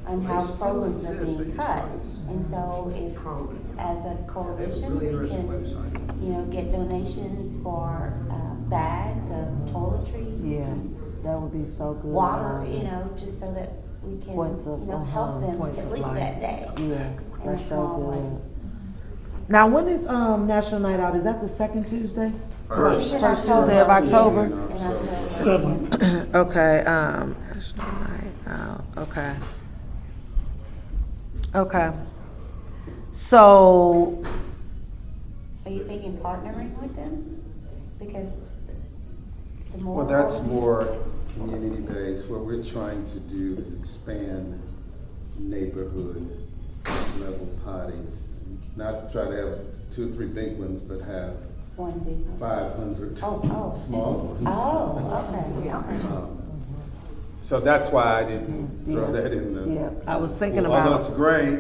unhoused programs are being cut. And so if, as a coalition, we can, get donations for bags of toiletries. Yeah, that would be so good. Water, just so that we can, help them at least that day. Yeah, that's so good. Now, when is National Night Out? Is that the second Tuesday? First Tuesday of October? Okay, National Night Out, okay. Okay. So. Are you thinking partnering with them? Because the more. Well, that's more community based. What we're trying to do is expand neighborhood level parties. Not try to have 2 or 3 big ones, but have one big one. 500 small ones. Oh, okay. So that's why I didn't throw that in the. Yeah, I was thinking about. Although it's great,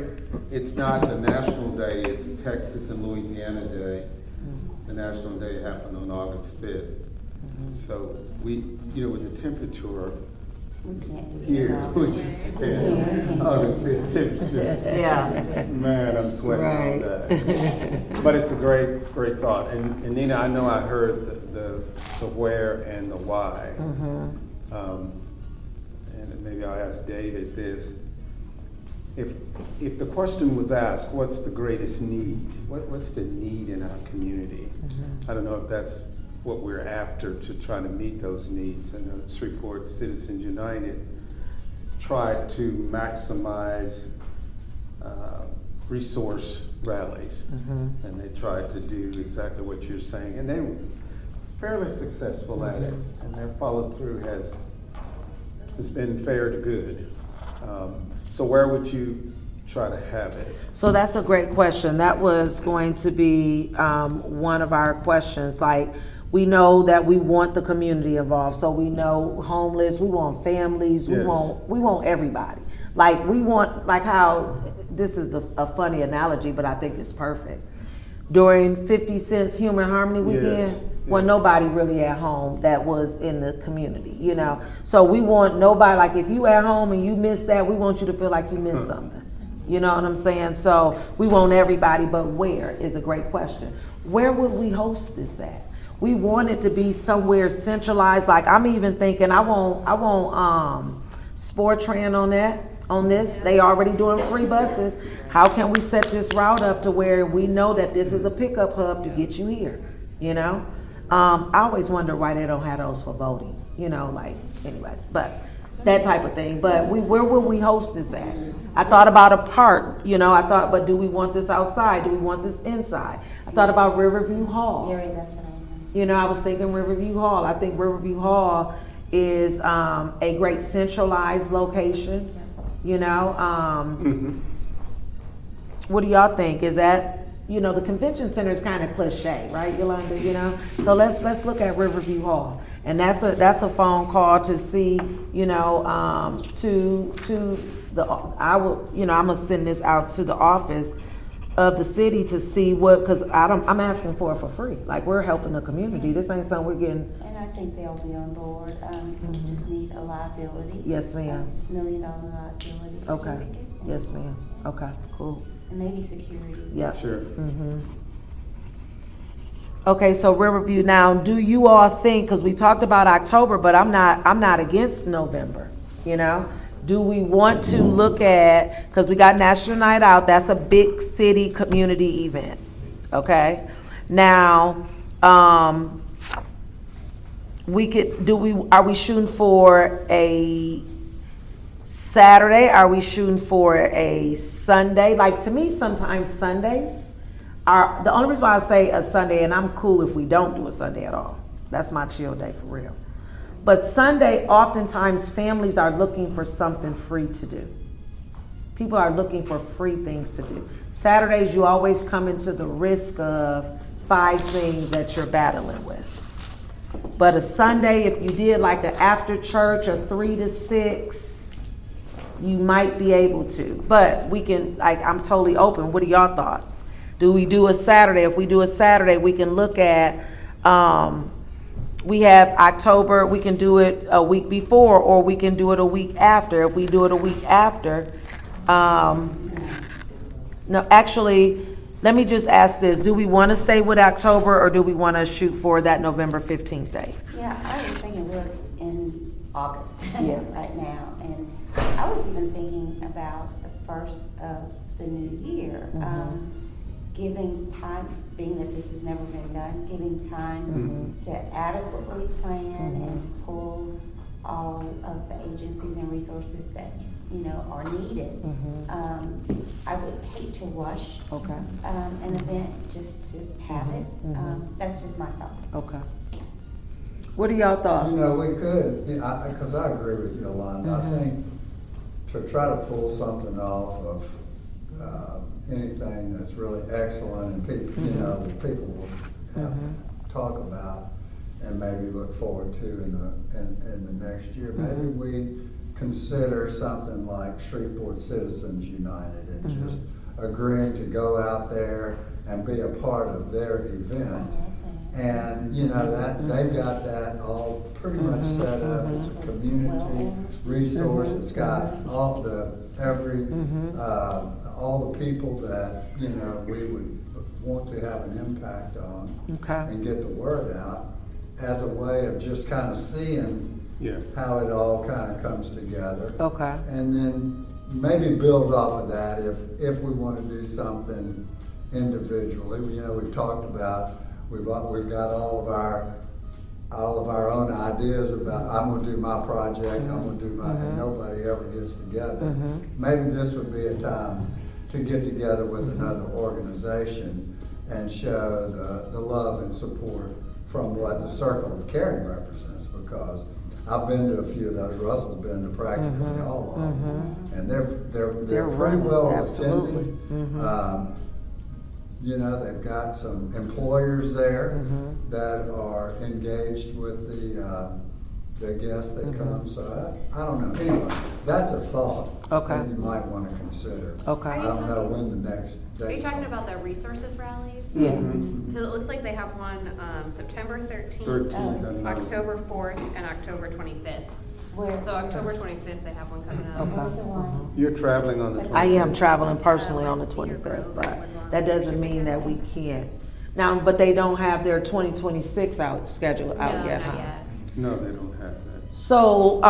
it's not the national day, it's Texas and Louisiana Day. The national day happened on August 5th. So we, with the temperature here, which is August 5th, it's just, man, I'm sweating all day. But it's a great thought. And Nina, I know I heard the where and the why. And maybe I'll ask David this. If the question was asked, what's the greatest need? What's the need in our community? I don't know if that's what we're after to try to meet those needs. And this report, Citizens United, tried to maximize resource rallies. And they tried to do exactly what you're saying. And they were fairly successful at it. And their follow through has been fair to good. So where would you try to have it? So that's a great question. That was going to be one of our questions. Like, we know that we want the community involved. So we know homeless, we want families, we want everybody. Like, we want, like how, this is a funny analogy, but I think it's perfect. During 50 Cent's Human Harmony Weekend, nobody really at home that was in the community, So we want nobody, like if you at home and you miss that, we want you to feel like you missed something. You know what I'm saying? So we want everybody, but where is a great question. Where would we host this at? We want it to be somewhere centralized. Like, I'm even thinking I want Sportran on this. They already doing free buses. How can we set this route up to where we know that this is a pickup hub to get you here? I always wonder why they don't have those for voting, anyway, but that type of thing. But where would we host this at? I thought about a park, but do we want this outside? Do we want this inside? I thought about Riverview Hall. Yeah, that's what I was thinking Riverview Hall. I think Riverview Hall is a great centralized location, What do y'all think? Is that you know, the convention center is kind of cliche, right, Yolanda, you know? So let's look at Riverview Hall. And that's a phone call to see, you know, to the, I will, you know, I'm gonna send this out to the office of the city to see what, cause I'm asking for it for free. Like, we're helping the community. This ain't something we're getting. And I think they'll be on board. We just need a liability. Yes, ma'am. $1 million liability certificate. Okay. Yes, ma'am. Okay, cool. And maybe security. Yeah. Sure. Okay, so Riverview, now, do you all think, because we talked about October, but I'm not against November, you know? Do we want to look at, because we got National Night Out, that's a big city community event, okay? Now, are we shooting for a Saturday? Are we shooting for a Sunday? Like, to me, sometimes Sundays are, the only reason why I say a Sunday, and I'm cool if we don't do a Sunday at all. That's my chill day for real. But Sunday, oftentimes families are looking for something free to do. People are looking for free things to do. Saturdays, you always come into the risk of 5 things that you're battling with. But a Sunday, if you did like an after church, a 3 to 6, you might be able to. But we can, like, I'm totally open. What are y'all thoughts? Do we do a Saturday? If we do a Saturday, we can look at, we have October, we can do it a week before, or we can do it a week after. If we do it a week after, no, actually, let me just ask this. Do we want to stay with October, or do we want to shoot for that November 15th date? Yeah, I was thinking we're in August Yeah. right now, and I was even thinking about the first of the new year. Giving time, being that this has never been done, giving time to adequately plan and to pull all of the agencies and resources that, you know, are needed. I would hate to rush an event just to have it. That's just my thought. Okay. What are y'all thoughts? You know, we could, because I agree with you, Yolanda. I think to try to pull something off of anything that's really excellent and people, you know, that people will have talk about and maybe look forward to in the next year. Maybe we consider something like Shreveport Citizens United and just agreeing to go out there and be a part of their event. And, you know, that they've got that all pretty much set up. It's a community resource. It's got all the all the people that, you know, we would want to have an impact on and get the word out as a way of just kind of seeing how it all kind of comes together. And then maybe build off of that if we want to do something individually. You know, we've talked about, we've got all of our own ideas about, I'm going to do my project, I'm going to do my, and nobody ever gets together. Maybe this would be a time to get together with another organization and show the love and support from what the Circle of Caring represents, because I've been to a few of those. Russell's been to practically all of them, and they're pretty well attended. You know, they've got some employers there that are engaged with the guests that come. So I don't know. Anyway, that's a thought that you might want to consider. I don't know when the next date. Are you talking about the resources rallies? Yeah. So it looks like they have one September 13th, October 4th, and October 25th. Where? So October 25th, they have one coming up. Where's the one? You're traveling on the 25th? I am traveling personally on the 25th, but that doesn't mean that we can't. Now, but they don't have their 2026 schedule out yet, huh? Not yet. No, they don't have that. So,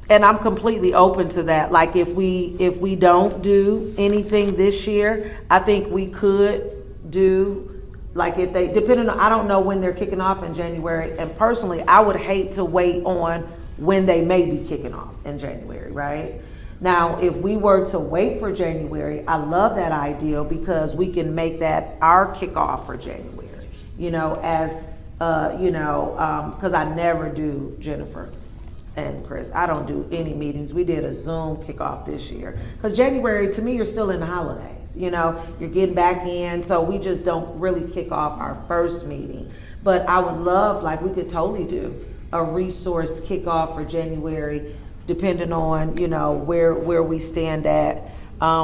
and I'm completely open to that. Like, if we don't do anything this year, I think we could do, like, if they, depending on, I don't know when they're kicking off in January, and personally, I would hate to wait on when they may be kicking off in January, right? Now, if we were to wait for January, I love that idea because we can make that our kickoff for January, you know, as, you know, because I never do, Jennifer, and Chris, I don't do any meetings. We did a Zoom kickoff this year. Because January, to me, you're still in the holidays. You know, you're getting back in, so we just don't really kick off our first meeting. But I would love, like, we could totally do a resource kickoff for January, depending on, you know, where we stand at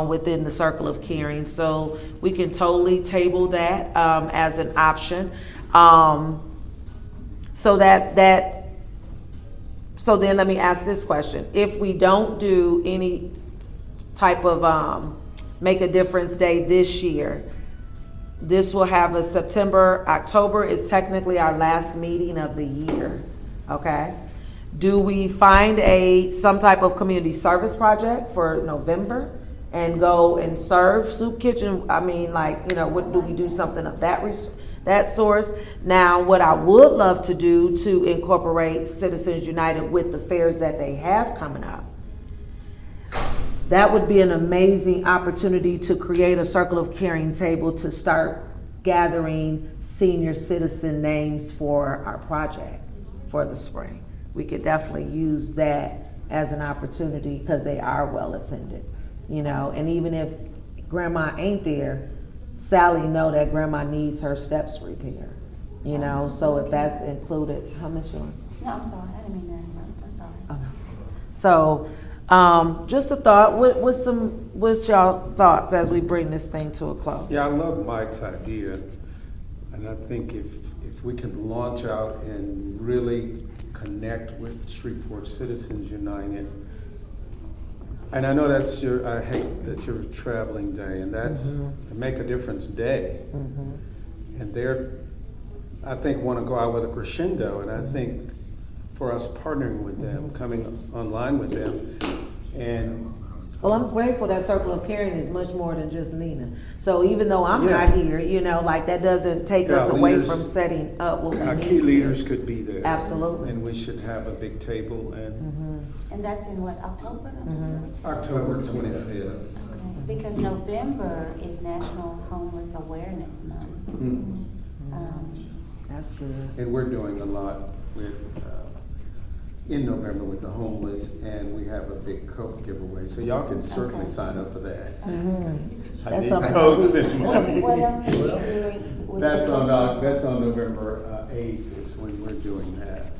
within the circle of caring. So we can totally table that as an option. So then let me ask this question. If we don't do any type of Make a Difference Day this year, this will have a October is technically our last meeting of the year, okay? Do we find some type of community service project for November and go and serve soup kitchen? I mean, like, you know, what do we do something of that source? Now, what I would love to do to incorporate Citizens United with the fairs that they have coming up, that would be an amazing opportunity to create a Circle of Caring table to start gathering senior citizen names for our project for the spring. We could definitely use that as an opportunity because they are well attended, you know, and even if grandma ain't there, Sally know that grandma needs her steps repaired, you know, so if that's included, how much you want? No, I'm sorry, I didn't mean that. I'm sorry. Oh, no. So, just a thought. What's y'all thoughts as we bring this thing to a close? Yeah, I love Mike's idea, and I think if we can launch out and really connect with Shreveport Citizens United, and I know I hate that you're traveling day, and that's a Make a Difference Day, and I think want to go out with a crescendo, and I think for us partnering with them, coming online with them, and well, I'm grateful that Circle of Caring is much more than just Nina. So even though I'm not here, you know, like that doesn't take us away from setting up what we our need key to. leaders could be there. Absolutely. And we should have a big table and And that's in what, October? October 25th. Okay. Because November is National Homeless Awareness Month. That's good. And we're doing a lot with in November with the homeless, and we have a big CoC giveaway. So y'all can certainly sign up for that. I That's need something codes and What else are you doing? that's on November 8th is when we're doing that.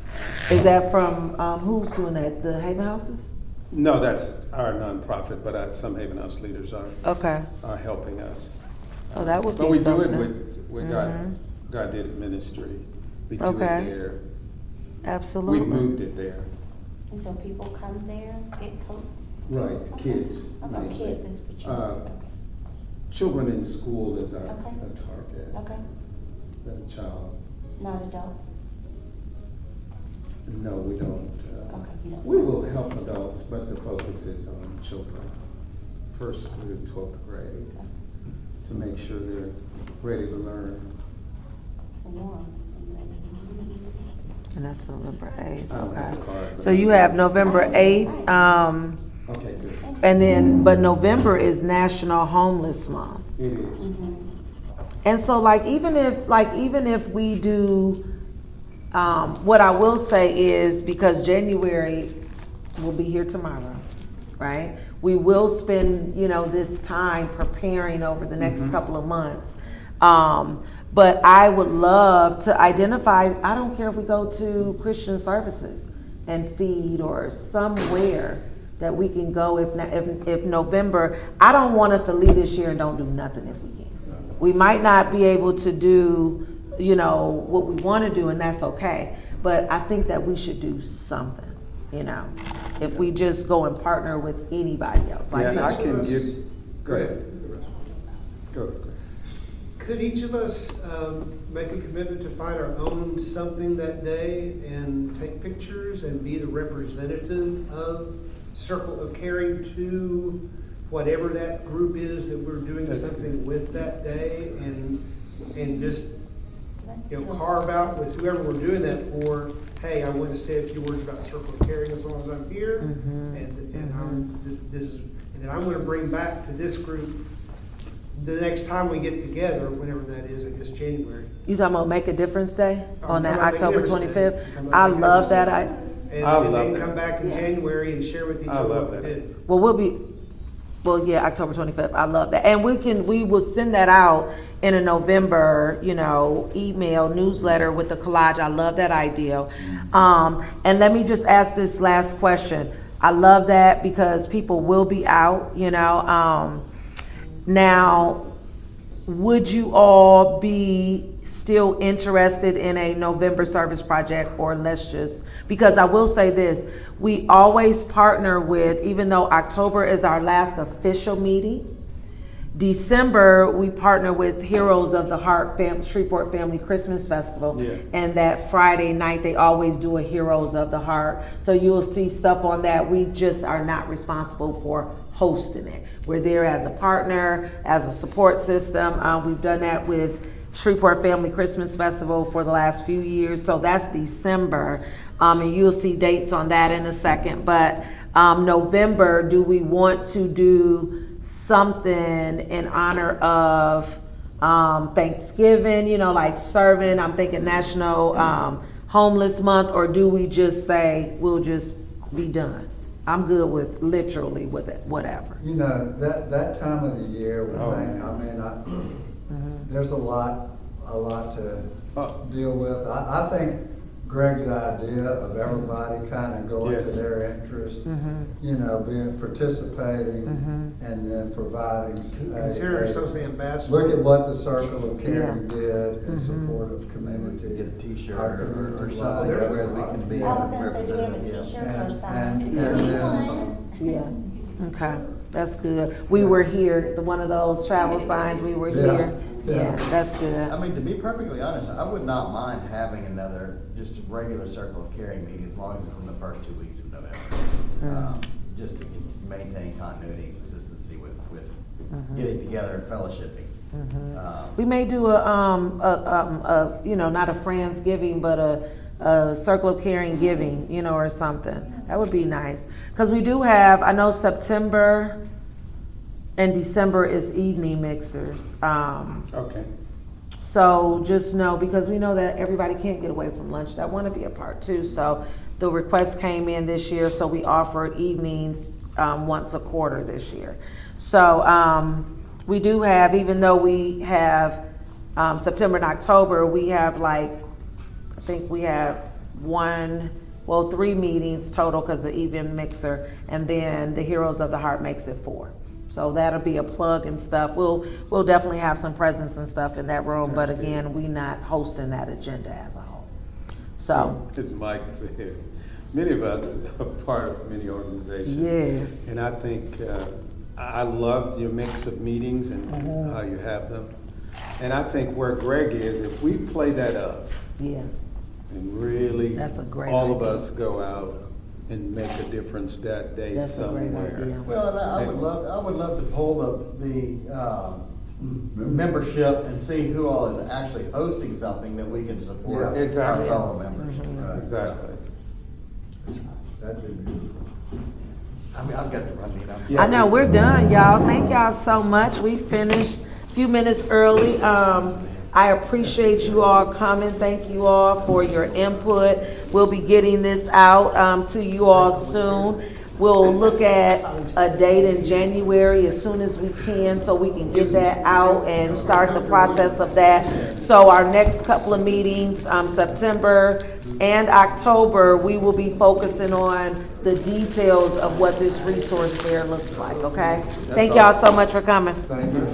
Is that from, who's doing that? The Haven Houses? No, that's our nonprofit, but some Haven House leaders are helping us. Oh, that would be But we something. do it with God Did It Ministry. We do it there. Absolutely. We moved it there. And so people come there, get coats? Right, kids. Okay, mainly. kids is for children. Children in school is our Okay. target. Okay, That a child. not adults? No, we don't. Okay, you don't. We will help adults, but the focus is on children, 1st through 12th grade, to make sure they're ready to learn. And that's November 8th, I don't have a card, okay. but- So you have November 8th, Okay, good. and then, but November is National Homeless Month. It is. And so even if we do, what I will say is, because January will be here tomorrow, right? We will spend, this time preparing over the next couple of months. But I would love to identify, I don't care if we go to Christian Services and feed or somewhere that we can go if November, I don't want us to leave this year and don't do nothing if we can. We might not be able to do, what we want to do, and that's okay. But I think that we should do something, if we just go and partner with anybody else. Yeah, and I can give, go ahead. Go. Could each of us make a commitment to find our own something that day and take pictures and be the representative of Circle of Caring to whatever that group is that we're doing something with that day, and just carve out with whoever we're doing that for, hey, I want to say a few words about Circle of Caring as long as I'm here, and then I'm going to bring back to this group the next time we get together, whenever that is, I guess January. You talking about Make a Difference Day on that Make a October Difference 25th? Day. I love that. And I and love then that. come back in January and share with each I other love what we that. did. Well, yeah, October 25th. I love that. And we will send that out in a November, email newsletter with the collage. I love that idea. And let me just ask this last question. I love that because people will be out, now, would you all be still interested in a November service project, or because I will say this, we always partner with, even though October is our last official meeting, December, we partner with Heroes of the Heart Shreveport Family Christmas Festival. Yeah. And that Friday night, they always do a Heroes of the Heart. So you'll see stuff on that. We just are not responsible for hosting it. We're there as a partner, as a support system. We've done that with Shreveport Family Christmas Festival for the last few years. So that's December. And you'll see dates on that in a second. But November, do we want to do something in honor of Thanksgiving, like serving? I'm thinking National Homeless Month, or do we just say we'll just be done? I'm good with literally with it, whatever. That time of the year, there's a lot to deal with. I think Greg's idea of everybody kind of going to Yes. their interest, being participating, and then providing. Consider ourselves the ambassadors. Look at what the Circle of Caring did in support of community. Get a t-shirt our or community something life. where we can be I was gonna say, do we have a representative. t-shirt or And something? then, Yeah. Okay, that's good. We were here, one of those travel signs, we were Yeah. here. Yeah, that's good. I mean, to be perfectly honest, I would not mind having another, just a regular Circle of Caring meeting as long as it's in the first 2 weeks of November. Just to maintain continuity and consistency with getting together and fellowshipping. We may do not a Friendsgiving, but a Circle of Caring giving, or something. That would be nice. Because we do have, I know September and December is evening mixers. Okay. So just know, because we know that everybody can't get away from lunch that want to be a part too. So the request came in this year, so we offered evenings once a quarter this year. So we do have, even though we have September and October, we have I think we have 3 meetings total because the evening mixer, and then the Heroes of the Heart makes it 4. So that'll be a plug and stuff. We'll definitely have some presence and stuff in that room, but again, we not hosting that agenda as a whole. So. As Mike said, many of us are part of many organizations. Yes. And I think, I love your mix of meetings and how you have them. And I think where Greg is, if we play that up. Yeah. And really, That's a great all of idea. us go out and make a difference that day That's a great somewhere. idea. Well, and I would love to poll the membership and see who all is actually hosting something that we can support Yeah, exactly. our fellow members. Exactly. that'd be beautiful. I mean, I've got to run. I know, we're done, y'all. Thank y'all so much. We finished a few minutes early. I appreciate you all coming. Thank you all for your input. We'll be getting this out to you all soon. We'll look at a date in January as soon as we can so we can get that out and start the process of that. So our next couple of meetings, September and October, we will be focusing on the details of what this resource fair looks like, okay? Thank y'all so much for coming. Thank you.